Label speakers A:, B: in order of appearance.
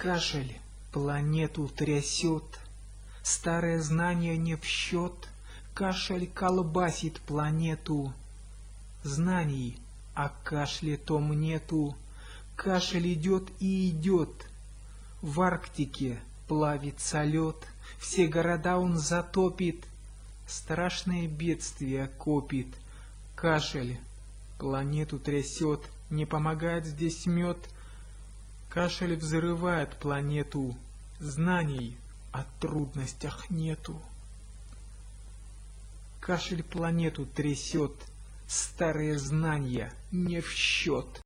A: Кашель планету трясет, старое знание не в счет, кашель колбасит планету. Знаний о кашле том нету, кашель идет и идет. В Арктике плавится лед, все города он затопит, страшное бедствие копит. Кашель планету трясет, не помогает здесь мед. Кашель взрывает планету, знаний о трудностях нету. Кашель планету трясет, старые знания не в счет.